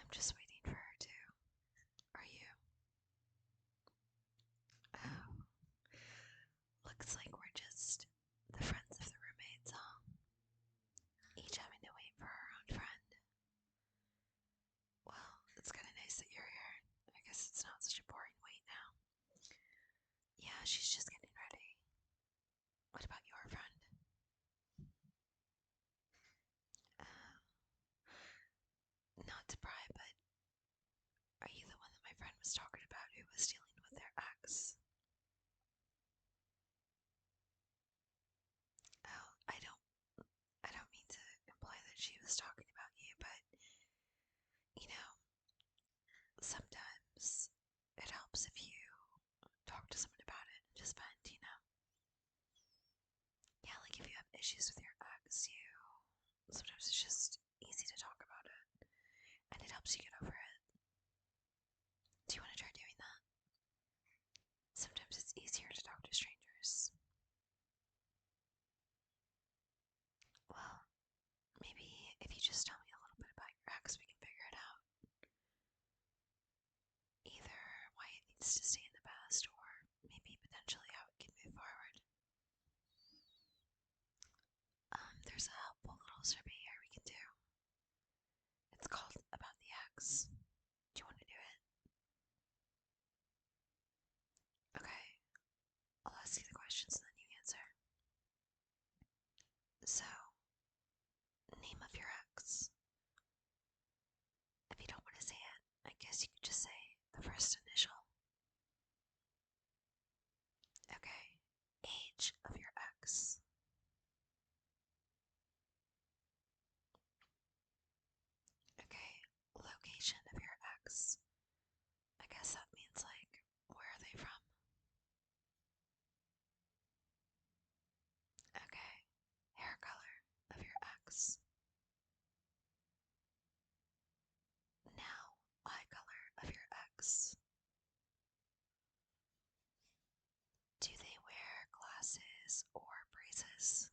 I'm just waiting for her to. Are you? Oh. Looks like we're just the friends of the roommates, huh? Each having to wait for her own friend. Well, it's kind of nice that you're here. I guess it's not such a boring wait now. Yeah, she's just getting ready. What about your friend? Uh, Not to pry, but are you the one that my friend was talking about who was dealing with their ex? Oh, I don't mean to imply that she was talking about you, but you know, sometimes it helps if you talk to someone about it and just vent, you know? Yeah, like if you have issues with your ex, sometimes it's just easy to talk about it and it helps you get over it. Do you want to try doing that? Sometimes it's easier to talk to strangers. Well, maybe if you just tell me a little bit about your ex, we can figure it out. Either why it needs to stay in the past or maybe potentially how it can move forward. There's a helpful little survey here we can do. It's called About the Ex. Do you want to do it? Okay, I'll ask you the questions and then you answer. So, name of your ex. If you don't want to say it, I guess you could just say the first initial. Okay, age of your ex. Okay, location of your ex. I guess that means like, where are they from? Okay, hair color of your ex. Now, eye color of your ex. Do they wear glasses or braces?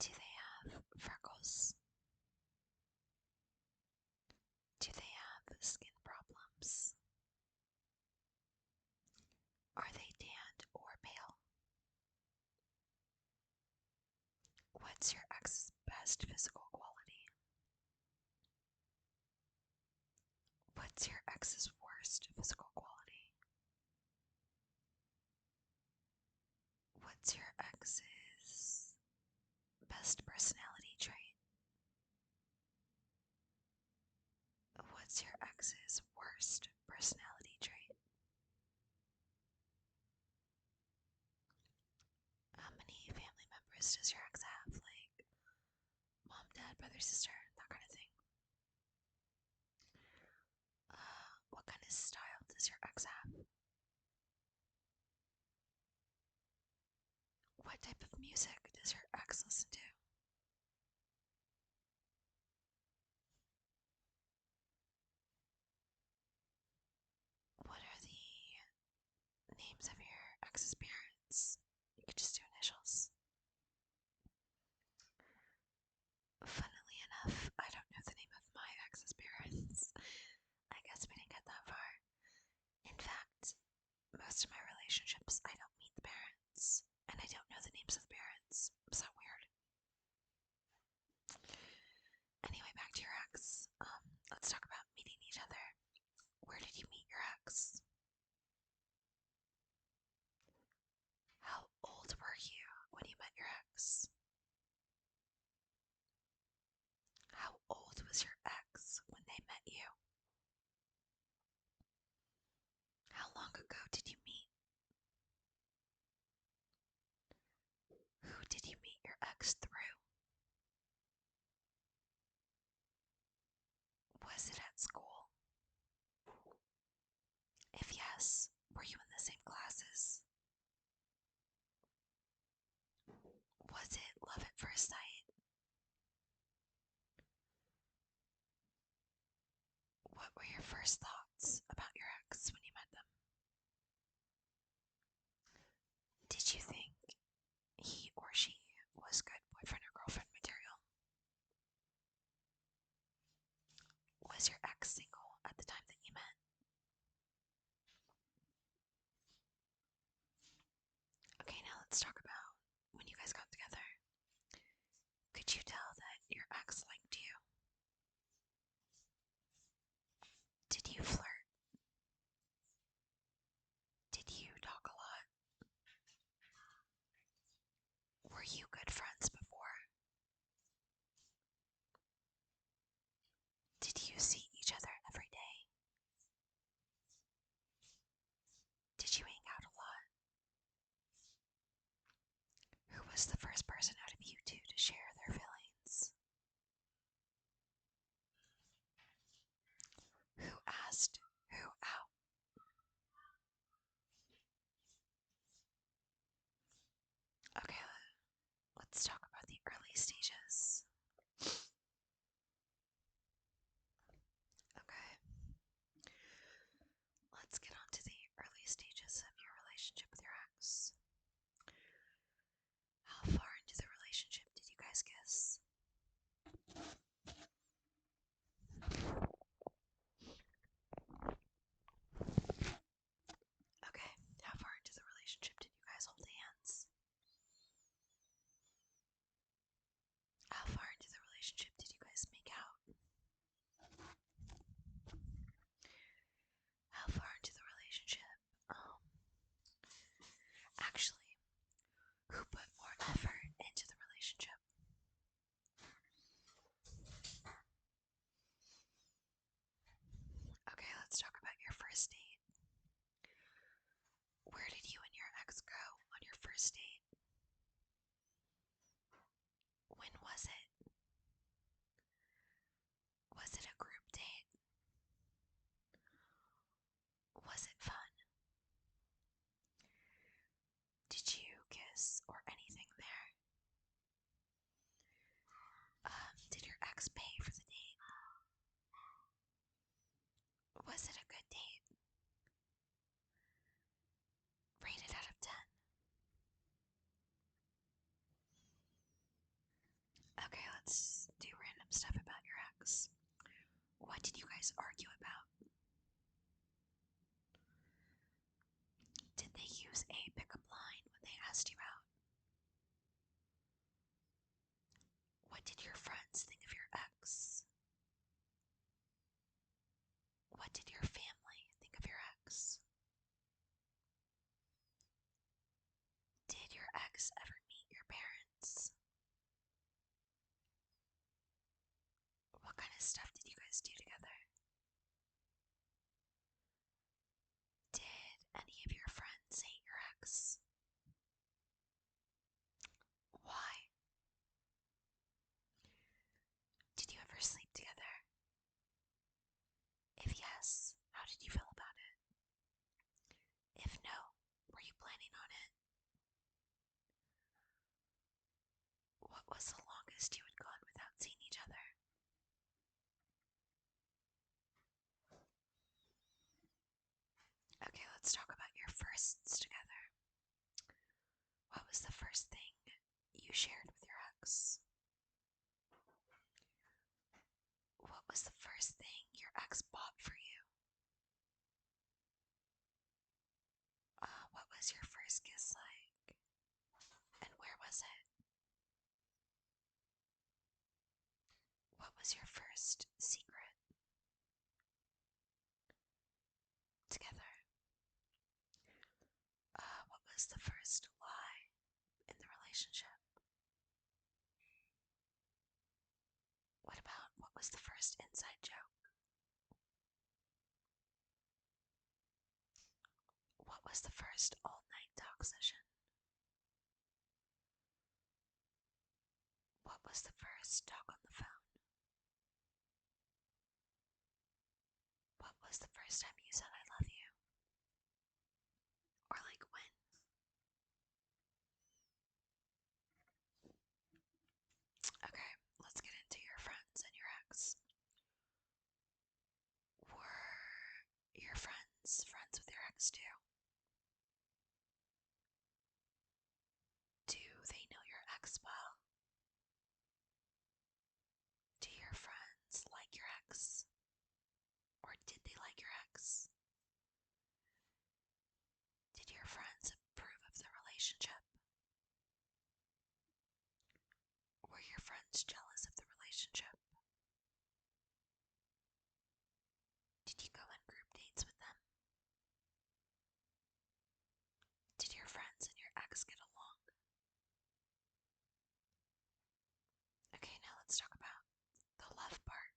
Do they have freckles? Do they have skin problems? Are they tanned or pale? What's your ex's best physical quality? What's your ex's worst physical quality? What's your ex's best personality trait? What's your ex's worst personality trait? How many family members does your ex have? Like mom, dad, brother, sister, that kind of thing. What kind of style does your ex have? What type of music does your ex listen to? What are the names of your ex's parents? You could just do initials. Funnily enough, I don't know the name of my ex's parents. I guess we didn't get that far. In fact, most of my relationships, I don't meet the parents, and I don't know the names of the parents. Is that weird? Anyway, back to your ex. Let's talk about meeting each other. Where did you meet your ex? How old were you when you met your ex? How old was your ex when they met you? How long ago did you meet? Who did you meet your ex through? Was it at school? If yes, were you in the same classes? Was it love at first sight? What were your first thoughts about your ex when you met them? Did you think he or she was good boyfriend or girlfriend material? let's talk about when you guys got together. Could you tell that your ex liked you? Did you flirt? Did you talk a lot? Were you good friends before? Did you see each other every day? Did you hang out a lot? Who was the first person out of you two to share their feelings? Who asked who out? Okay, let's talk about the early stages. Okay, let's get on to the early stages of your relationship with your ex. How far into the relationship did you guys kiss? Okay, how far into the relationship did you guys hold hands? How far into the relationship did you guys make out? How far into the relationship? Actually, who put more effort into the relationship? Okay, let's talk about your first date. Where did you and your ex go on your first date? When was it? Was it a group date? Was it fun? Did you kiss or anything there? Did your ex pay for the date? Was it a good date? Rated out of 10. Okay, let's do random stuff about your ex. What did you guys argue about? Did they use a pickup line when they asked you out? What did your friends think of your ex? What did your family think of your ex? Did your ex ever meet your parents? What kind of stuff did you guys do together? Did any of your friends hate your ex? Why? Did you ever sleep together? If yes, how did you feel about it? If no, were you planning on it? What was the longest you had gone without seeing each other? Okay, let's talk about your firsts together. What was the first thing you shared with your ex? What was the first thing your ex bought for you? What was your first kiss like? And where was it? What was your first secret together? What was the first lie in the relationship? What about what was the first inside joke? What was the first all-night talk session? What was the first talk on the phone? What was the first time you said I love you? Or like when? Okay, let's get into your friends and your ex. Were your friends with your ex too? Do they know your ex well? Do your friends like your ex? Or did they like your ex? Did your friends approve of the relationship? parents jealous of the relationship? Did you go on group dates with them? Did your friends and your ex get along? Okay, now let's talk about the love part.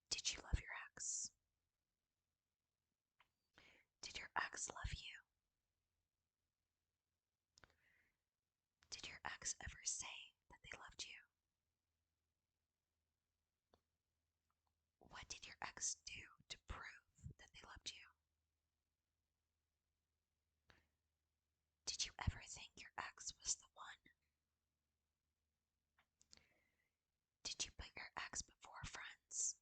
Did you love your ex? Did your ex love you? Did your ex ever say that they loved you? What did your ex do to prove that they loved you? Did you ever think your ex was the one? Did you put your ex before friends?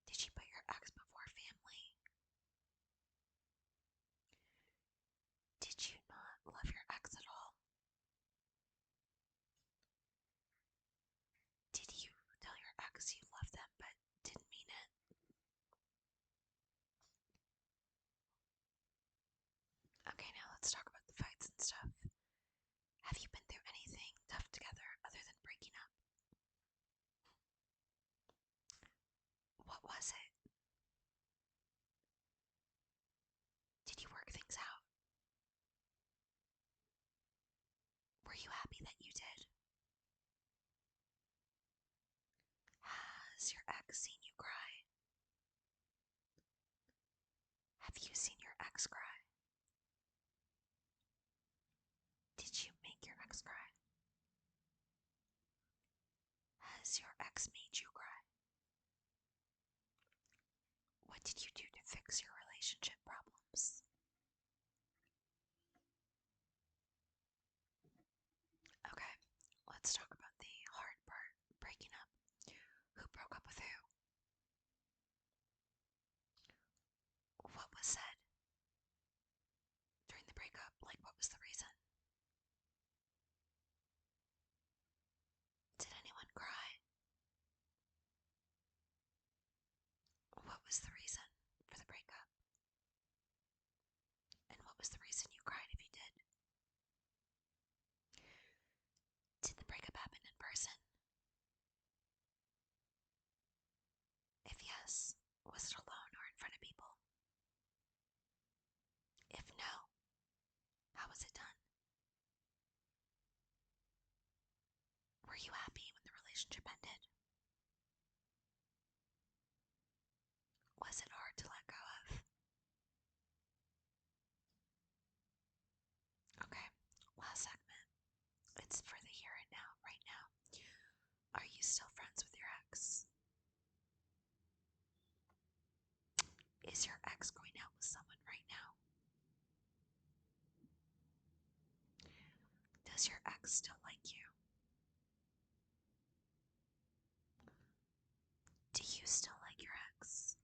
Did you put your ex before family? Did you not love your ex at all? Did you tell your ex you loved them but didn't mean it? Okay, now let's talk about the fights and stuff. Have you been through anything tough together other than breaking up? What was it? Did you work things out? Were you happy that you did? Has your ex seen you cry? Have you seen your ex cry? Did you make your ex cry? Has your ex made you cry? What did you do to fix your relationship problems? Okay, let's talk about the hard part, breaking up. Who broke up with who? What was said during the breakup? Like, what was the reason? Did anyone cry? What was the reason for the breakup? And what was the reason you cried if you did? Did the breakup happen in person? If yes, was it alone or in front of people? If no, how was it done? Were you happy when the relationship ended? Was it hard to let go of? Okay, last segment. It's for the here and now, right now. Are you still friends with your ex? Is your ex going out with someone right now? Does your ex still like you? Do you still like your ex?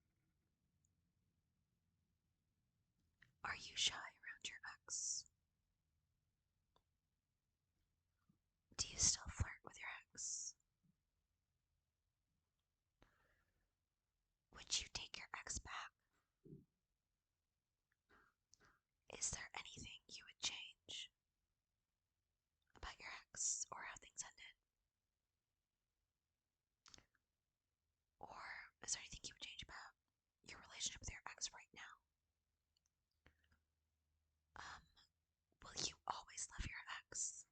Are you shy around your ex? Do you still flirt with your ex? Would you take your ex back? Is there anything you would change about your ex or how things ended? Or is there anything you would change about your relationship with your ex right now? Um, will you always love your ex?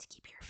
to keep your